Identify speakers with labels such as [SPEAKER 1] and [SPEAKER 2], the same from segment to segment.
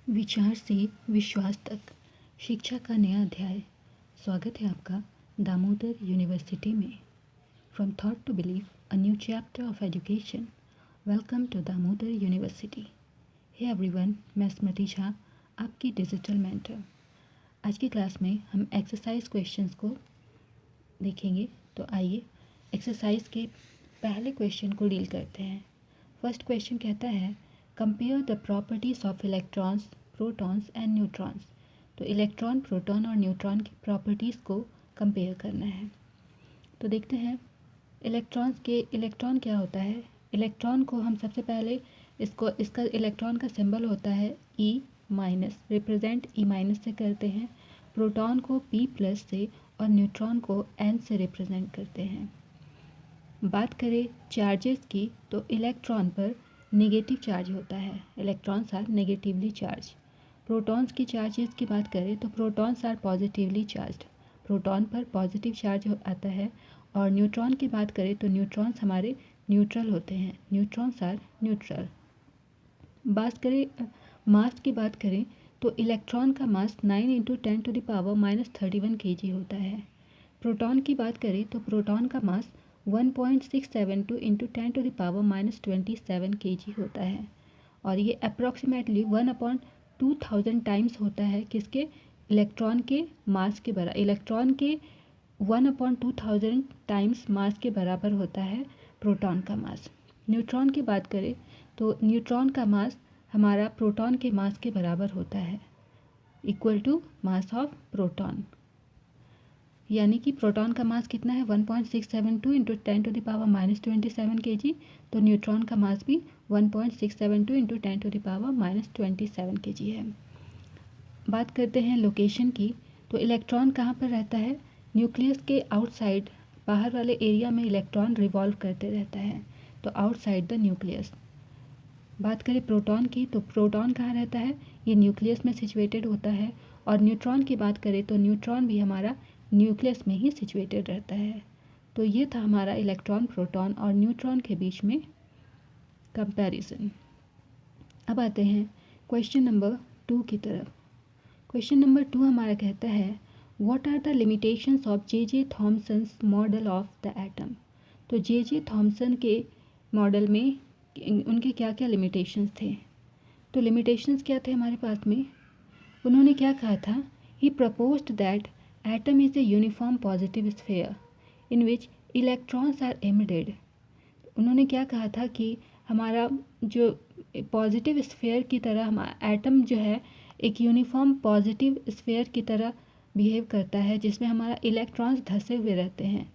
[SPEAKER 1] विचार से विश्वास तक शिक्षा का नया अध्याय। स्वागत है आपका दामोदर यूनिवर्सिटी में। From thought to believe, a new chapter of education. Welcome to Damodar university. Hey everyone, मैं स्मृति झा, आपकी डिजिटल मेंटर। आज की क्लास में हम एक्सरसाइज क्वेश्चंस को देखेंगे। तो आइए एक्सरसाइज के पहले क्वेश्चन को डील करते हैं। फर्स्ट क्वेश्चन कहता है, compare the properties of electrons, protons and neutrons. तो इलेक्ट्रॉन, प्रोटॉन और न्यूट्रॉन की प्रॉपर्टीज़ को कंपेयर करना है। तो देखते हैं इलेक्ट्रॉन क्या होता है। इलेक्ट्रॉन को हम सबसे पहले इसका इलेक्ट्रॉन का सिंबल होता है E minus, represent E minus से करते हैं। प्रोटॉन को पी प्लस से और न्यूट्रॉन को एन से रिप्रेजेंट करते हैं। बात करें चार्जेस की, तो इलेक्ट्रॉन पर नेगेटिव चार्ज होता है, electrons are negatively charge. Protons की चार्जेस की बात करें तो protons are positively charged, proton पर पॉजिटिव चार्ज आता है। और न्यूट्रॉन की बात करें तो न्यूट्रॉन्स हमारे न्यूट्रल होते हैं, न्यूट्रॉन्स आर न्यूट्रल। बात करें मास की बात करें तो इलेक्ट्रॉन का मास 9 × 10⁻³ kg होता है। प्रोटॉन की बात करें तो प्रोटॉन का मास 1.672 × 10⁻27 kg होता है। और ये अप्रॉक्सीमेटली 1/2000 टाइम्स होता है किसके, इलेक्ट्रॉन के मास के बराबर। इलेक्ट्रॉन के 1/2000 टाइम्स मास के बराबर होता है प्रोटॉन का मास। न्यूट्रॉन की बात करें तो न्यूट्रॉन का मास हमारा प्रोटॉन के मास के बराबर होता है, equal to mass of proton. यानी कि प्रोटॉन का मास कितना है, 1.672 × 10⁻27 kg। तो न्यूट्रॉन का मास भी 1.672 × 10⁻27 kg है। बात करते हैं लोकेशन की, तो इलेक्ट्रॉन कहाँ पर रहता है, न्यूक्लियस के आउटसाइड, बाहर वाले एरिया में इलेक्ट्रॉन रिवॉल्व करते रहता है, तो आउटसाइड द न्यूक्लियस। बात करें प्रोटॉन की, तो प्रोटॉन कहाँ रहता है, ये न्यूक्लियस में सिचुएटेड होता है। और न्यूट्रॉन की बात करें तो न्यूट्रॉन भी हमारा न्यूक्लियस में ही सिचुएटेड रहता है। तो ये था हमारा इलेक्ट्रॉन, प्रोटॉन और न्यूट्रॉन के बीच में कंपैरिजन। अब आते हैं क्वेश्चन नंबर 2 की तरफ। क्वेश्चन नंबर 2 हमारा कहता है, what are the limitations of J Thomson's model of the atom. तो जे थॉमसन के मॉडल में उनके क्या क्या लिमिटेशंस थे। तो लिमिटेशंस क्या थे हमारे पास में, उन्होंने क्या कहा था, he proposed that atom is a uniform positive sphere in which electrons are emitted. उन्होंने क्या कहा था कि हमारा जो पॉजिटिव स्फीयर की तरह हमारा एटम जो है एक यूनिफॉर्म पॉजिटिव स्फीयर की तरह बिहेव करता है, जिसमें हमारा इलेक्ट्रॉन्स धंसे हुए रहते हैं।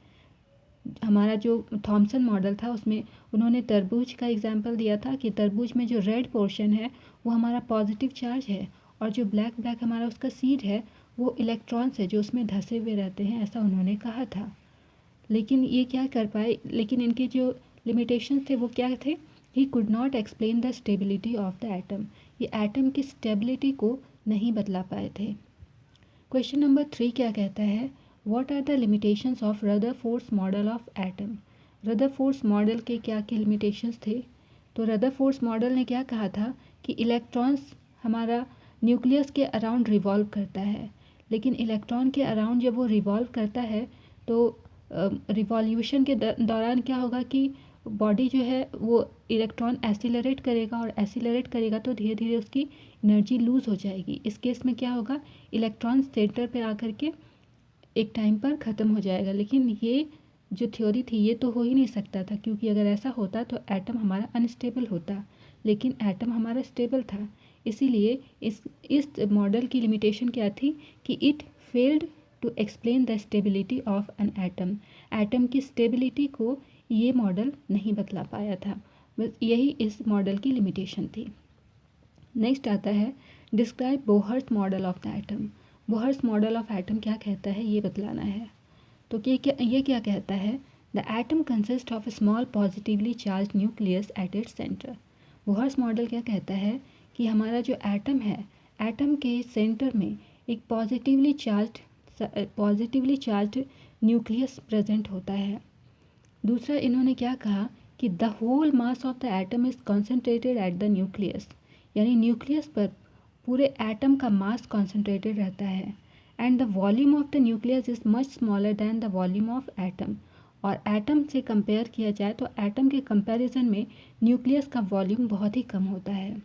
[SPEAKER 1] हमारा जो थॉमसन मॉडल था उसमें उन्होंने तरबूज का एग्जाम्पल दिया था कि तरबूज में जो रेड पोर्शन है वो हमारा पॉजिटिव चार्ज है, और जो ब्लैक ब्लैक हमारा उसका सीड है वो इलेक्ट्रॉन्स है जो उसमें धंसे हुए रहते हैं, ऐसा उन्होंने कहा था। लेकिन ये क्या कर पाए, लेकिन इनके जो लिमिटेशंस थे वो क्या थे, he could not explain the stability of the atom. ये एटम की स्टेबिलिटी को नहीं बतला पाए थे। क्वेश्चन नंबर 3 क्या कहता है, what are the limitations of Rutherford's model of atom. Rutherford's model के क्या क्या लिमिटेशंस थे। तो रदरफोर्ड्स मॉडल ने क्या कहा था कि इलेक्ट्रॉन्स हमारा न्यूक्लियस के अराउंड रिवॉल्व करता है, लेकिन इलेक्ट्रॉन के अराउंड जब वो रिवॉल्व करता है तो रिवॉल्यूशन के दौरान क्या होगा कि बॉडी जो है वो इलेक्ट्रॉन एसिलरेट करेगा, और एसिलरेट करेगा तो धीरे धीरे उसकी एनर्जी लूज़ हो जाएगी। इस केस में क्या होगा, इलेक्ट्रॉन सेंटर पे आकर के एक टाइम पर ख़त्म हो जाएगा। लेकिन ये जो थ्योरी थी ये तो हो ही नहीं सकता था, क्योंकि अगर ऐसा होता तो एटम हमारा अनस्टेबल होता, लेकिन एटम हमारा स्टेबल था। इसीलिए इस मॉडल की लिमिटेशन क्या थी कि it failed to explain the stability of an atom. Atom की स्टेबिलिटी को ये मॉडल नहीं बतला पाया था, बस यही इस मॉडल की लिमिटेशन थी। नेक्स्ट आता है, describe Bohr's model of the atom. Bohr's model of atom क्या कहता है ये बतलाना है। तो ये क्या कहता है, the atom consist of A small positively charge nucleus at its centre. Bohr's model क्या कहता है कि हमारा जो एटम है, एटम के सेंटर में एक पॉजिटिवली चार्ज्ड न्यूक्लियस प्रेजेंट होता है। दूसरा इन्होंने क्या कहा कि the whole mass of the atom is concentrated at the nucleus, यानी न्यूक्लियस पर पूरे एटम का मास कॉन्सेंट्रेटेड रहता है। And the volume of the nucleus is much smaller than the volume of atom. और एटम से कंपेयर किया जाए तो एटम के कंपैरिजन में न्यूक्लियस का वॉल्यूम बहुत ही कम होता है।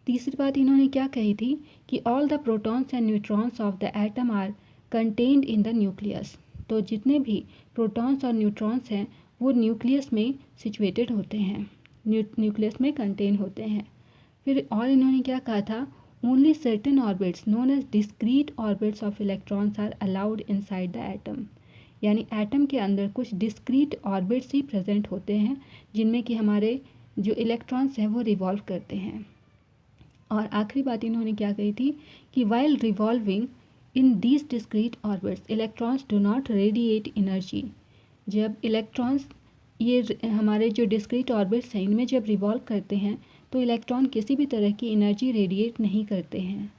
[SPEAKER 1] तीसरी बात इन्होंने क्या कही थी कि all the protons and neutrons of the atom are contained in the nucleus. तो जितने भी प्रोटॉन्स और न्यूट्रॉन्स हैं वो न्यूक्लियस में सिचुएटेड होते हैं, न्यूक्लियस में कंटेन होते हैं। फिर और इन्होंने क्या कहा था, only certain orbits known as discrete orbits of electrons are allowed inside the atom. यानी एटम के अंदर कुछ डिस्क्रीट ऑर्बिट्स ही प्रेजेंट होते हैं जिनमें कि हमारे जो इलेक्ट्रॉन्स हैं वो रिवॉल्व करते हैं। और आखिरी बात इन्होंने क्या कही थी कि while revolving in these discrete orbits electrons do not radiate energy. जब इलेक्ट्रॉन्स ये हमारे जो डिस्क्रीट ऑर्बिट्स हैं इनमें जब रिवॉल्व करते हैं तो इलेक्ट्रॉन किसी भी तरह की एनर्जी रेडिएट नहीं करते हैं।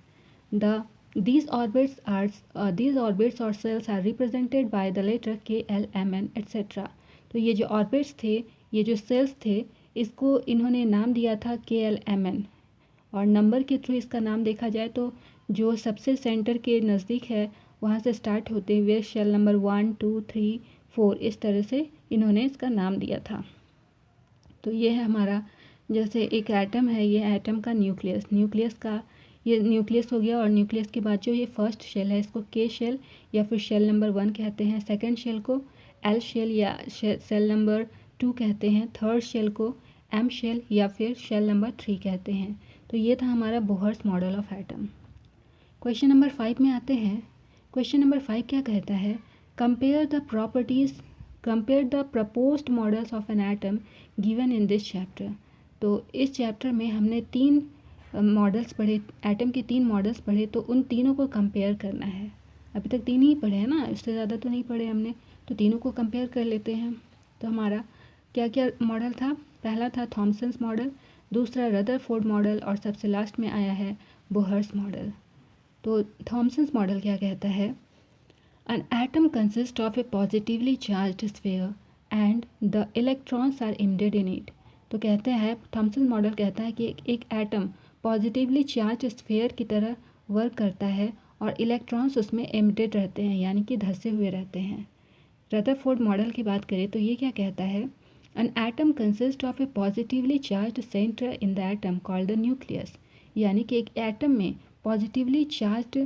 [SPEAKER 1] These orbits or cells are represented by the letter K, L, M, N, etc. तो ये जो ऑर्बिट्स थे, ये जो सेल्स थे, इसको इन्होंने नाम दिया था KLMN। और नंबर के थ्रू इसका नाम देखा जाए तो जो सबसे सेंटर के नज़दीक है वहाँ से स्टार्ट होते हुए शेल नंबर 1, 2, 3, 4 इस तरह से इन्होंने इसका नाम दिया था। तो ये है हमारा, जैसे एक एटम है, ये एटम का न्यूक्लियस का ये न्यूक्लियस हो गया। और न्यूक्लियस के बाद जो ये फर्स्ट शेल है इसको के शेल या फिर शेल नंबर 1 कहते हैं। सेकंड शेल को एल शेल या शेल नंबर 2 कहते हैं। थर्ड शेल को एम शेल या फिर शेल नंबर 3 कहते हैं। तो ये था हमारा Bohr's model of atom. Question number 5 में आते हैं। क्वेश्चन नंबर 5 क्या कहता है, compare the proposed models of an atom given in this chapter. तो इस चैप्टर में हमने 3 मॉडल्स पढ़े, एटम के 3 मॉडल्स पढ़े, तो उन तीनों को कंपेयर करना है। अभी तक 3 ही पढ़े हैं ना, इससे ज़्यादा तो नहीं पढ़े हमने, तो तीनों को कंपेयर कर लेते हैं। तो हमारा क्या क्या मॉडल था, पहला था थॉमसन्स मॉडल, दूसरा रदरफोर्ड मॉडल और सबसे लास्ट में आया है बोहर्स मॉडल। तो थॉमसन्स मॉडल क्या कहता है, an atom consist of a positively charged sphere and the electrons are embedded in it. तो कहते हैं, थॉमसन मॉडल कहता है कि एक एटम पॉजिटिवली चार्ज स्फीयर की तरह वर्क करता है और इलेक्ट्रॉन्स उसमें एम्बेडेड रहते हैं, यानी कि धंसे हुए रहते हैं। रदरफोर्ड मॉडल की बात करें तो ये क्या कहता है, an atom consist of a positively charge centre in the atom called the nucleus. यानी कि एक एटम में पॉजिटिवली चार्ज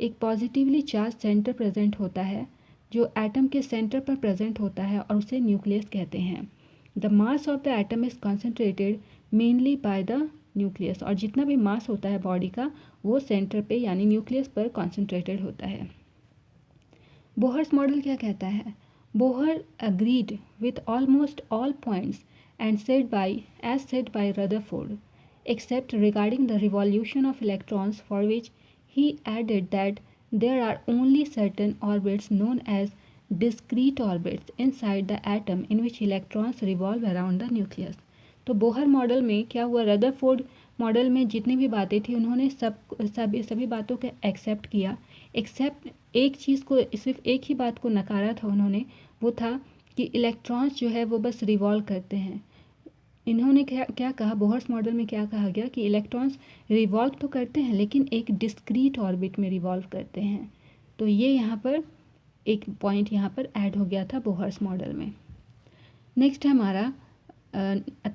[SPEAKER 1] एक पॉजिटिवली चार्ज सेंटर प्रेजेंट होता है जो एटम के सेंटर पर प्रेजेंट होता है और उसे न्यूक्लियस कहते हैं। The mass of the atom is concentrated mainly by the nucleus. और जितना भी मास होता है बॉडी का वो सेंटर पे यानी न्यूक्लियस पर कॉन्सेंट्रेटेड होता है। बोहर्स मॉडल क्या कहता है, Bohr agreed with almost all points and said bye Rutherford except regarding the revolution of electrons, for which he added that there are only certain orbits known as discrete orbits inside the atom in which electrons revolve around the nucleus। तो Bohr model में क्या हुआ, Rutherford model में जितनी भी बातें थी उन्होंने सभी बातों को एक्सेप्ट किया, एक्सेप्ट एक चीज़ को, सिर्फ एक ही बात को नकारा था उन्होंने, वो था कि इलेक्ट्रॉन्स जो है वो बस रिवॉल्व करते हैं। इन्होंने क्या कहा, बोहर्स मॉडल में क्या कहा गया कि इलेक्ट्रॉन्स रिवॉल्व तो करते हैं लेकिन एक डिस्क्रीट ऑर्बिट में रिवॉल्व करते हैं। तो ये यहाँ पर एक पॉइंट यहाँ पर ऐड हो गया था बोहर्स मॉडल में। नेक्स्ट है हमारा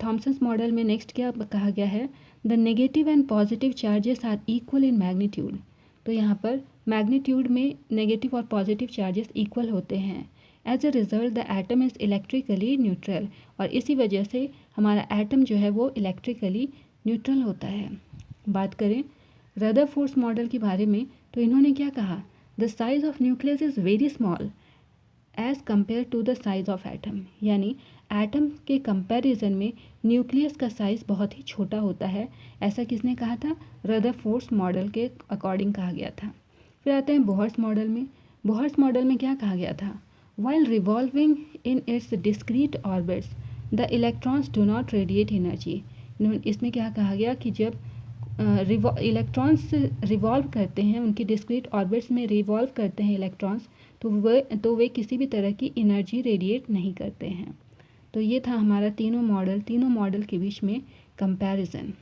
[SPEAKER 1] थॉमसन्स मॉडल में नेक्स्ट क्या कहा गया है, the negative and positive charges are equal in magnitude. तो यहाँ पर मैग्नीट्यूड में नेगेटिव और पॉजिटिव चार्जेस इक्वल होते हैं। As a result the atom is electrically neutral. और इसी वजह से हमारा एटम जो है वो इलेक्ट्रिकली न्यूट्रल होता है। बात करें रदरफोर्ड मॉडल के बारे में तो इन्होंने क्या कहा, the size of nucleus is very small as compare to the size of atom. यानी एटम के कंपैरिजन में न्यूक्लियस का साइज़ बहुत ही छोटा होता है। ऐसा किसने कहा था, रदरफोर्ड मॉडल के अकॉर्डिंग कहा गया था। फिर आते हैं बोहर्स मॉडल में। बोहर्स मॉडल में क्या कहा गया था, while revolving in its discrete orbits the electrons do not radiate energy। इसमें क्या कहा गया कि जब इलेक्ट्रॉन्स रिवॉल्व करते हैं, उनकी डिस्क्रीट ऑर्बिट्स में रिवॉल्व करते हैं इलेक्ट्रॉन्स, तो वे किसी भी तरह की एनर्जी रेडिएट नहीं करते हैं। तो ये था हमारा तीनों मॉडल के बीच में कंपैरिजन।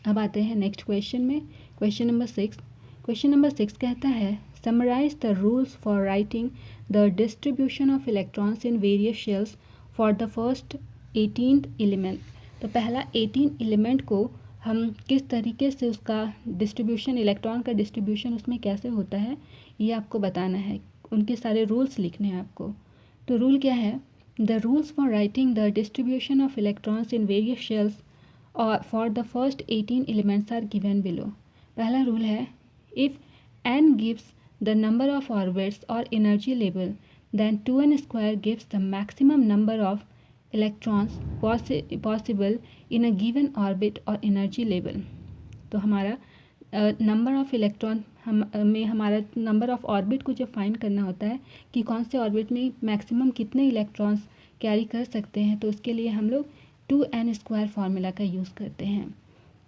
[SPEAKER 1] अब आते हैं नेक्स्ट क्वेश्चन में, क्वेश्चन नंबर 6। क्वेश्चन नंबर 6 कहता है summarise the rules for writing the distribution of electrons in various shells for the first 18th element. तो पहला 18 एलिमेंट को हम किस तरीके से उसका डिस्ट्रीब्यूशन, इलेक्ट्रॉन का डिस्ट्रीब्यूशन उसमें कैसे होता है, ये आपको बताना है। उनके सारे रूल्स लिखने हैं आपको। तो रूल क्या है, the rules for writing the distribution of electrons in various shells और for the first 18 elements are given below. पहला रूल है, if n gives the number of orbits और energy level then 2n square gives the maximum number of electrons possible in a given orbit or energy level। तो हमारा number of electron में हमारा number of orbit को जब find करना होता है कि कौन से ऑर्बिट में मैक्सिमम कितने इलेक्ट्रॉन्स कैरी कर सकते हैं, तो उसके लिए हम लोग 2n स्क्वायर फार्मूला का यूज़ करते हैं,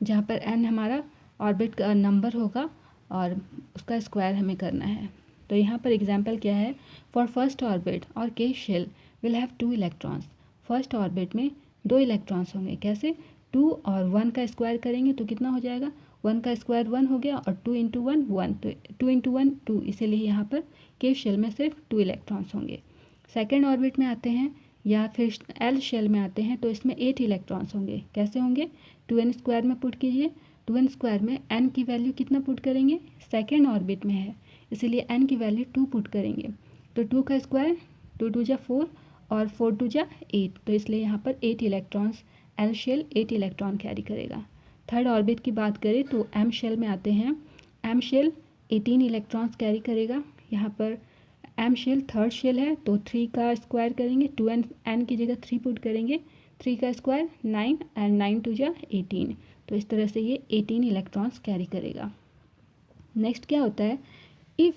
[SPEAKER 1] जहाँ पर n हमारा ऑर्बिट का नंबर होगा और उसका स्क्वायर हमें करना है। तो यहाँ पर एग्जाम्पल क्या है, फॉर फर्स्ट ऑर्बिट और K shell will have 2 electrons. First orbit में 2 इलेक्ट्रॉन्स होंगे, कैसे, 2 और 1 का स्क्वायर करेंगे तो कितना हो जाएगा, 1 का स्क्वायर 1 हो गया और 2 इंटू 1 1, तो 2 इंटू 1 2, इसीलिए यहाँ पर के शेल में सिर्फ 2 इलेक्ट्रॉन्स होंगे। सेकेंड ऑर्बिट में आते हैं या फिर एल शेल में आते हैं तो इसमें 8 इलेक्ट्रॉन्स होंगे, कैसे होंगे, 2n स्क्वायर में पुट कीजिए, 2n स्क्वायर में n की वैल्यू कितना पुट करेंगे, सेकेंड ऑर्बिट में है इसीलिए n की वैल्यू 2 पुट करेंगे, तो 2 का स्क्वायर 2 2 जा 4 और 4 2 जा 8, तो इसलिए यहाँ पर 8 electrons, L shell 8 electron carry करेगा। थर्ड ऑर्बिट की बात करें तो एम शेल में आते हैं, एम शेल 18 इलेक्ट्रॉन्स कैरी करेगा। यहाँ पर एम शेल थर्ड शेल है तो 3 का स्क्वायर करेंगे, 2n की जगह 3 पुट करेंगे, 3 का स्क्वायर 9 एंड 9 2 जा 18, तो इस तरह से ये 18 इलेक्ट्रॉन्स कैरी करेगा। नेक्स्ट क्या होता है, if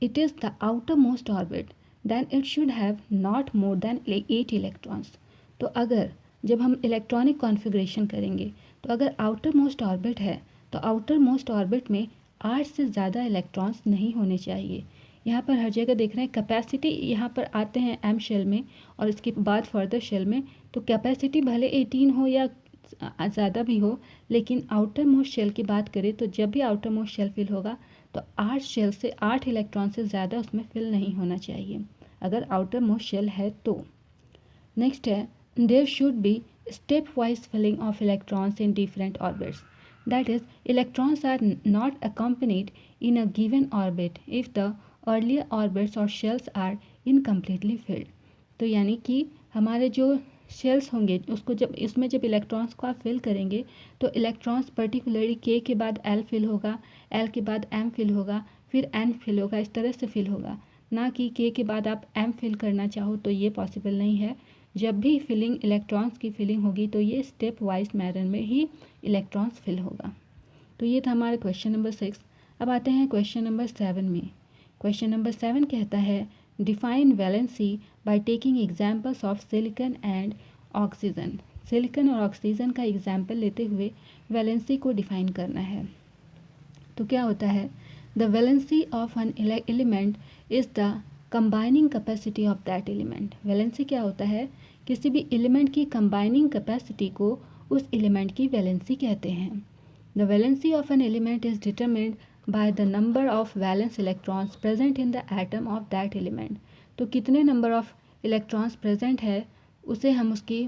[SPEAKER 1] it is the outermost orbit then it should have not more than 8 electrons। तो अगर जब हम इलेक्ट्रॉनिक कॉन्फ़िगरेशन करेंगे तो अगर आउटर मोस्ट ऑर्बिट है तो आउटर मोस्ट ऑर्बिट में 8 से ज़्यादा इलेक्ट्रॉन्स नहीं होने चाहिए। यहाँ पर हर जगह देख रहे हैं कैपेसिटी, यहाँ पर आते हैं एम शेल में और इसके बाद फर्दर शेल में, तो कैपेसिटी भले 18 हो या ज़्यादा भी हो, लेकिन आउटर मोस्ट शेल की बात करें तो जब भी आउटर मोस्ट शेल फिल होगा तो 8 शेल से 8 इलेक्ट्रॉन से ज़्यादा उसमें फिल नहीं होना चाहिए अगर आउटर मोस्ट शेल है तो। नेक्स्ट है, there should be step wise filling of electrons in different orbits, that is electrons are not accompanied in a given orbit if the earlier orbits और शेल्स आर इनकम्प्लीटली फिल्ड। तो यानी कि हमारे जो shells होंगे उसको जब इसमें जब इलेक्ट्रॉन्स को आप फिल करेंगे तो इलेक्ट्रॉन्स पर्टिकुलरली के बाद एल फिल होगा, एल के बाद एम फिल होगा, फिर एन फिल होगा, इस तरह से फिल होगा, ना कि के बाद आप एम फिल करना चाहो तो ये पॉसिबल नहीं है। जब भी फिलिंग इलेक्ट्रॉन्स की फिलिंग होगी तो ये स्टेप वाइज मैनर में ही इलेक्ट्रॉन्स फिल होगा। तो ये था हमारा क्वेश्चन नंबर 6। अब आते हैं क्वेश्चन नंबर 7 में। क्वेश्चन नंबर 7 कहता है define valency by taking examples of silicon and oxygen. Silicon और ऑक्सीजन का एग्जाम्पल लेते हुए वैलेंसी को डिफाइन करना है। तो क्या होता है, the valency of an element is the combining capacity of that element. Valency क्या होता है, किसी भी एलिमेंट की कंबाइनिंग कैपेसिटी को उस एलिमेंट की वैलेंसी कहते हैं। The valency of an element is determined by the number of valence electrons present in the atom of that element। तो कितने नंबर ऑफ इलेक्ट्रॉन्स प्रेजेंट है उसे हम उसकी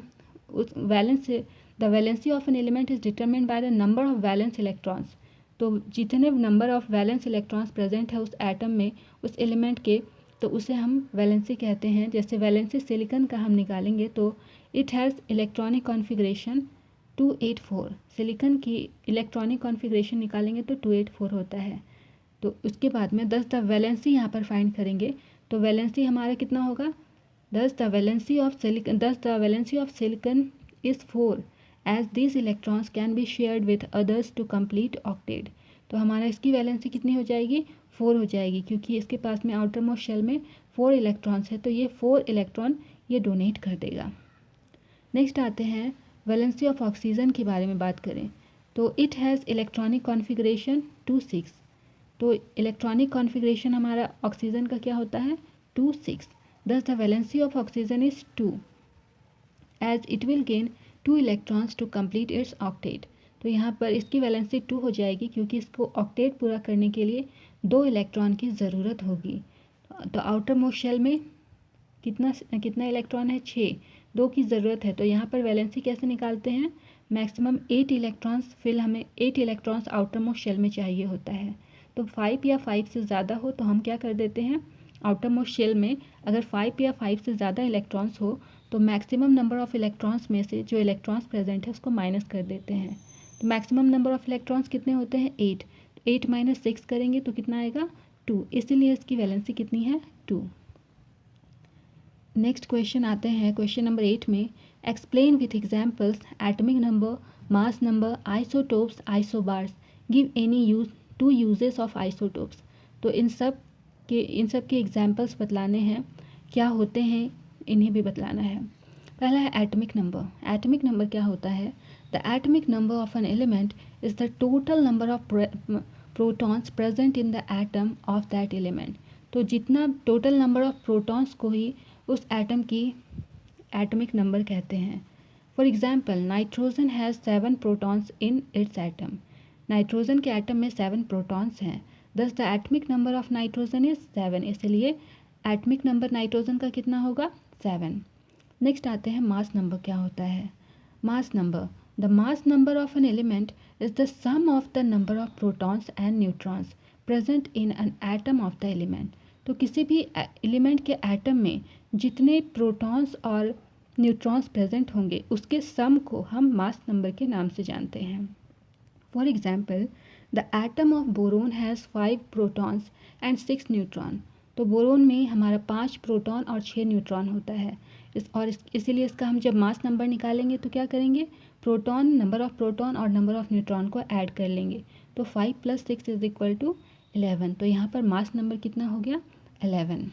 [SPEAKER 1] उस वैलेंस से, the valency of an element is determined by the number of valence electrons. तो जितने number of valence electrons present है उस एटम में उस एलिमेंट के, तो उसे हम वैलेंसी कहते हैं। जैसे वैलेंसी सिलिकॉन का हम निकालेंगे तो it has electronic configuration 284। Silicon की इलेक्ट्रॉनिक कॉन्फ़िगरेशन निकालेंगे तो 284 होता है। तो उसके बाद में 10 द वैलेंसी यहाँ पर फाइंड करेंगे तो वैलेंसी हमारा कितना होगा, 10 the valency of silicon is 4 as this electrons can be shared with others to complete octet. तो हमारा इसकी वैलेंसी कितनी हो जाएगी, 4 हो जाएगी, क्योंकि इसके पास में आउटर मोस्ट शेल में 4 इलेक्ट्रॉन्स है तो ये 4 इलेक्ट्रॉन ये डोनेट कर देगा। नेक्स्ट आते हैं वैलेंसी ऑफ ऑक्सीजन के बारे में बात करें तो इट हैज़ इलेक्ट्रॉनिक कॉन्फ़िगरेशन 2 6। तो इलेक्ट्रॉनिक कॉन्फ़िगरेशन हमारा ऑक्सीजन का क्या होता है 2 6। Thus the valency of oxygen is 2 as it will gain 2 electrons to complete its octet. तो यहाँ पर इसकी वैलेंसी 2 हो जाएगी, क्योंकि इसको ऑक्टेट पूरा करने के लिए 2 इलेक्ट्रॉन की ज़रूरत होगी। तो आउटर मोस्ट शेल में कितना इलेक्ट्रॉन है? 6, 2 की ज़रूरत है। तो यहाँ पर वैलेंसी कैसे निकालते हैं? मैक्सिमम 8 इलेक्ट्रॉन्स फिल हमें 8 इलेक्ट्रॉन्स आउटर मोस्ट शेल में चाहिए होता है। तो 5 या 5 से ज़्यादा हो तो हम क्या कर देते हैं, आउटर मोस्ट शेल में अगर 5 या 5 से ज़्यादा इलेक्ट्रॉन्स हो तो मैक्सिमम नंबर ऑफ़ इलेक्ट्रॉन्स में से जो इलेक्ट्रॉन्स प्रेजेंट है उसको माइनस कर देते हैं। तो मैक्सिमम नंबर ऑफ़ इलेक्ट्रॉन्स कितने होते हैं? 8। 8 माइनस 6 करेंगे तो कितना आएगा? 2। इसीलिए इसकी वैलेंसी कितनी है? 2। नेक्स्ट क्वेश्चन आते हैं क्वेश्चन नंबर 8 में। Explain with examples atomic number, mass number, isotopes, isobars, give any two uses of isotopes. तो इन सब के एग्जाम्पल्स बतलाने हैं, क्या होते हैं इन्हें भी बतलाना है। पहला है एटमिक नंबर। एटमिक नंबर क्या होता है? The atomic number of an element is the total number of protons present in the atom of that element. तो जितना टोटल नंबर ऑफ प्रोटॉन्स को ही उस एटम की एटमिक नंबर कहते हैं। For example, nitrogen has 7 protons in its atom. Nitrogen के atom में 7 protons हैं, दस the atomic number of nitrogen is 7। इसलिए एटमिक नंबर नाइट्रोजन का कितना होगा? 7। नेक्स्ट आते हैं मास नंबर क्या होता है। Mass number, the mass number of an element is the sum of the number of protons and neutrons present in an atom of the element. तो किसी भी एलिमेंट के एटम में जितने प्रोटॉन्स और न्यूट्रॉन्स प्रेजेंट होंगे उसके सम को हम मास नंबर के नाम से जानते हैं। For example, the atom of boron has 5 protons and 6 neutron. तो बोरोन में हमारा 5 प्रोटॉन और 6 न्यूट्रॉन होता है। इसीलिए इसका हम जब मास नंबर निकालेंगे तो क्या करेंगे, प्रोटॉन, नंबर ऑफ प्रोटॉन और नंबर ऑफ न्यूट्रॉन को ऐड कर लेंगे। तो 5 + 6 = 11। तो यहाँ पर मास नंबर कितना हो गया? 11।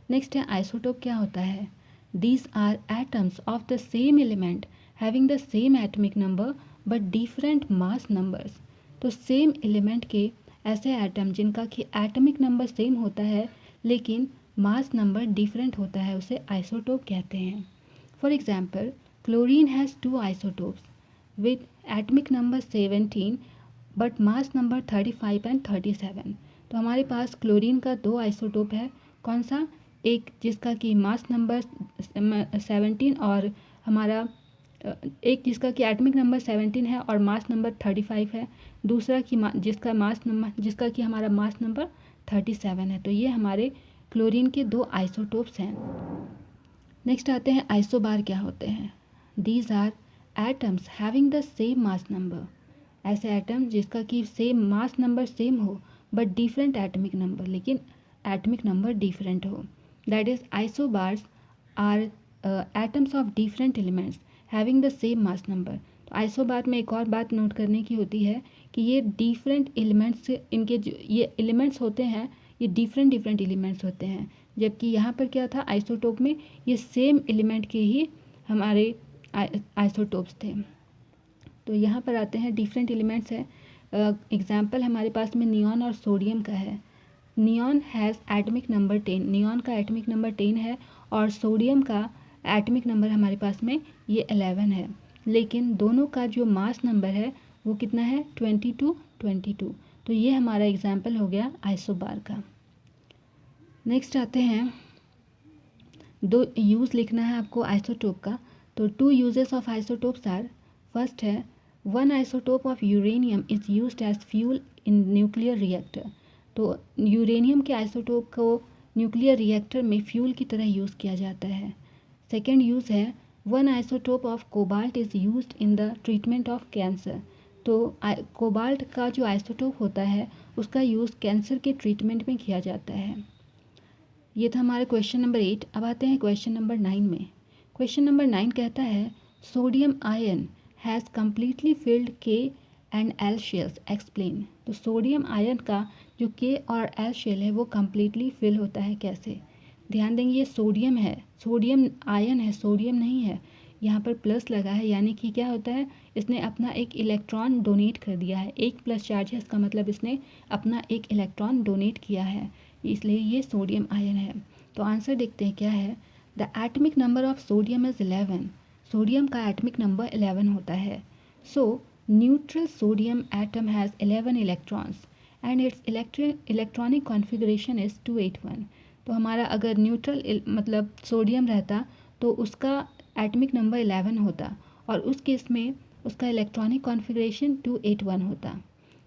[SPEAKER 1] नेक्स्ट है आइसोटोप क्या होता है। These are atoms of the same element having the same atomic number but different mass numbers. तो सेम एलिमेंट के ऐसे एटम जिनका कि एटमिक नंबर सेम होता है लेकिन मास नंबर डिफरेंट होता है, उसे आइसोटोप कहते हैं। For example, chlorine has 2 isotopes with atomic number 17 but mass number 35 and 37। तो हमारे पास क्लोरीन का 2 आइसोटोप है। कौन सा? एक जिसका कि मास नंबर 17 और हमारा एक जिसका कि एटमिक नंबर 17 है और मास नंबर 35 है, दूसरा कि जिसका कि हमारा मास नंबर 37 है। तो ये हमारे क्लोरीन के 2 आइसोटोप्स हैं। नेक्स्ट आते हैं आइसोबार क्या होते हैं। These are atoms having the same mass number. ऐसे एटम जिसका कि सेम मास नंबर सेम हो बट डिफरेंट एटमिक नंबर, लेकिन एटमिक नंबर डिफरेंट हो। That is isobars are atoms of different elements having the same mass number. तो isobar में एक और बात नोट करने की होती है कि ये डिफरेंट एलिमेंट्स, इनके जो ये एलिमेंट्स होते हैं ये डिफरेंट एलिमेंट्स होते हैं, जबकि यहाँ पर क्या था, आइसोटोप में ये सेम एलिमेंट के ही हमारे आइसोटोप्स थे। तो यहाँ पर आते हैं डिफरेंट एलिमेंट्स है। एग्जाम्पल हमारे पास में नियॉन और सोडियम का है। Neon has atomic number 10। Neon का एटमिक नंबर 10 है और सोडियम का एटमिक नंबर हमारे पास में ये 11 है, लेकिन दोनों का जो मास नंबर है वो कितना है? 22। तो ये हमारा एग्जाम्पल हो गया आइसोबार का। नेक्स्ट आते हैं, 2 यूज़ लिखना है आपको आइसोटोप का। तो 2 uses of isotopes are, first है 1 isotope of uranium is used as fuel in nuclear reactor. तो यूरेनियम के आइसोटोप को न्यूक्लियर रिएक्टर में फ्यूल की तरह यूज़ किया जाता है। सेकेंड यूज़ है 1 isotope of cobalt is used in the treatment of cancer. तो कोबाल्ट का जो आइसोटोप होता है उसका यूज़ कैंसर के ट्रीटमेंट में किया जाता है। ये था हमारा क्वेश्चन नंबर 8। अब आते हैं क्वेश्चन नंबर 9 में। क्वेश्चन नंबर 9 कहता है sodium ion has completely field के एंड एल शेल्स, एक्सप्लेन। तो सोडियम आयन का जो के और एल शेल है वो कम्प्लीटली फिल होता है, कैसे? ध्यान देंगे ये सोडियम है, सोडियम आयन है, सोडियम नहीं है। यहाँ पर प्लस लगा है, यानी कि क्या होता है, इसने अपना एक इलेक्ट्रॉन डोनेट कर दिया है। एक प्लस चार्ज है, इसका मतलब इसने अपना एक इलेक्ट्रॉन डोनेट किया है, इसलिए ये सोडियम आयन है। तो आंसर देखते हैं क्या है। The atomic number of sodium is 11। Sodium का एटमिक नंबर 11 होता है। सो Neutral sodium atom has 11 electrons and its electronic configuration is 281. तो हमारा अगर न्यूट्रल मतलब सोडियम रहता तो उसका एटमिक नंबर 11 होता और उस केस में उसका इलेक्ट्रॉनिक कॉन्फ़िगरेशन 281 होता।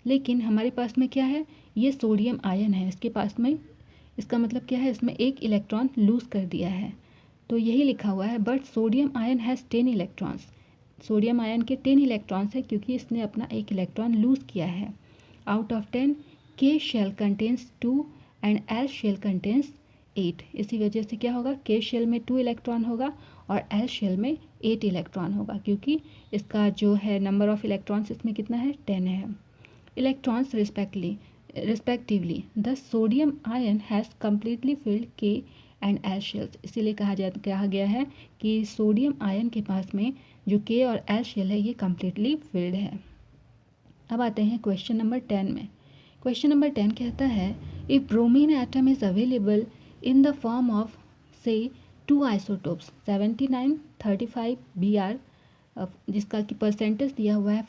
[SPEAKER 1] लेकिन हमारे पास में क्या है, ये सोडियम आयन है, इसके पास में इसका मतलब क्या है, इसमें एक इलेक्ट्रॉन लूज़ कर दिया है। तो यही लिखा हुआ है, but sodium ion has 10 electrons. Sodium ion के 10 इलेक्ट्रॉन्स है क्योंकि इसने अपना एक इलेक्ट्रॉन लूज़ किया है। आउट ऑफ 10 के shell contains 2 and L shell contains 8। इसी वजह से क्या होगा, के शेल में 2 इलेक्ट्रॉन होगा और एल शेल में 8 इलेक्ट्रॉन होगा, क्योंकि इसका जो है नंबर ऑफ इलेक्ट्रॉन्स इसमें कितना है, 10 है। Electrons respectively the sodium ion has completely filled K and L shells। इसीलिए कहा गया है कि सोडियम आयन के पास में जो K और L शेल है ये completely filled है। अब आते हैं क्वेश्चन नंबर 10 में। क्वेश्चन नंबर 10 कहता है, if bromine atom is available in the form of से 2 आइसोटोप्स 79 35 Br, जिसका कि परसेंटेज दिया हुआ है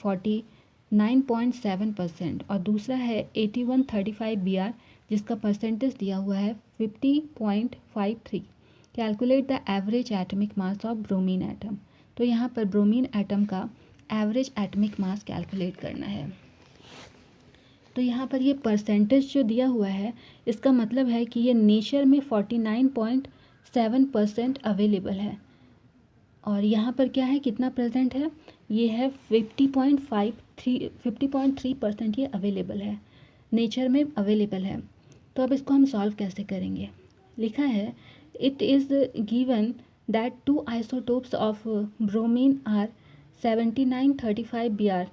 [SPEAKER 1] 49.7% और दूसरा है 81 35 Br जिसका परसेंटेज दिया हुआ है 50.53। Calculate the average atomic mass of bromine atom. तो यहाँ पर ब्रोमीन एटम का एवरेज एटमिक मास कैलकुलेट करना है। तो यहाँ पर ये परसेंटेज जो दिया हुआ है इसका मतलब है कि ये नेचर में 49.7% अवेलेबल है और यहाँ पर क्या है, कितना प्रेजेंट है, ये है 50.3% ये अवेलेबल है, नेचर में अवेलेबल है। तो अब इसको हम सॉल्व कैसे करेंगे। लिखा है, it is given that 2 isotopes of bromine are 79 35 Br।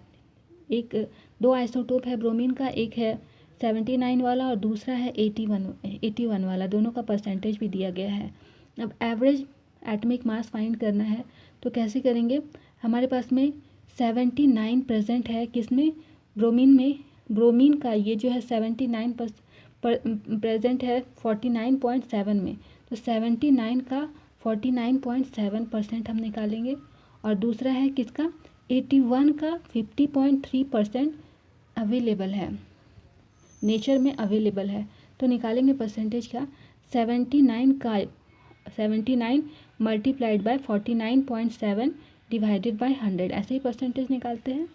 [SPEAKER 1] एक 2 आइसोटोप है ब्रोमीन का, एक है 79 वाला और दूसरा है 81 वाला, दोनों का परसेंटेज भी दिया गया है। अब एवरेज एटमिक मास फाइंड करना है तो कैसे करेंगे। हमारे पास में 79 प्रेजेंट है किसमें, ब्रोमीन में। ब्रोमीन का ये जो है 79 प्रेजेंट है 49.7 में, तो 79 का 49.7% हम निकालेंगे और दूसरा है किसका, 81 का 50.3% अवेलेबल है, नेचर में अवेलेबल है। तो निकालेंगे परसेंटेज का, 79 मल्टीप्लाइड बाय 49.7 डिवाइडेड बाय 100, ऐसे ही परसेंटेज निकालते हैं।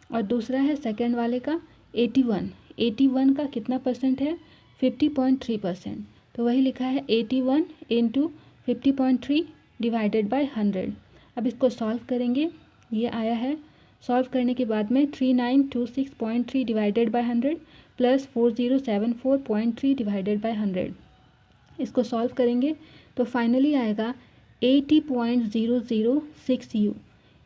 [SPEAKER 1] और दूसरा है सेकंड वाले का 81 का कितना परसेंट है, 50.3%। तो वही लिखा है 81 इंटू 50.3 डिवाइडेड बाय 100। अब इसको सॉल्व करेंगे, ये आया है। सॉल्व करने के बाद में 3926.3 divided by 100 plus 4074.3 divided by 100, इसको सॉल्व करेंगे तो फाइनली आएगा 80.006 U।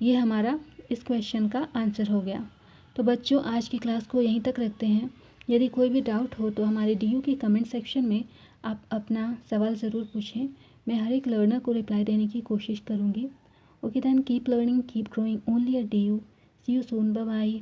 [SPEAKER 1] ये हमारा इस क्वेश्चन का आंसर हो गया। तो बच्चों आज की क्लास को यहीं तक रखते हैं। यदि कोई भी डाउट हो तो हमारे DU की कमेंट सेक्शन में आप अपना सवाल ज़रूर पूछें, मैं हर एक लर्नर को रिप्लाई देने की कोशिश करूँगी। Okay then, keep learning, keep growing, only at DU। See you soon, bye bye.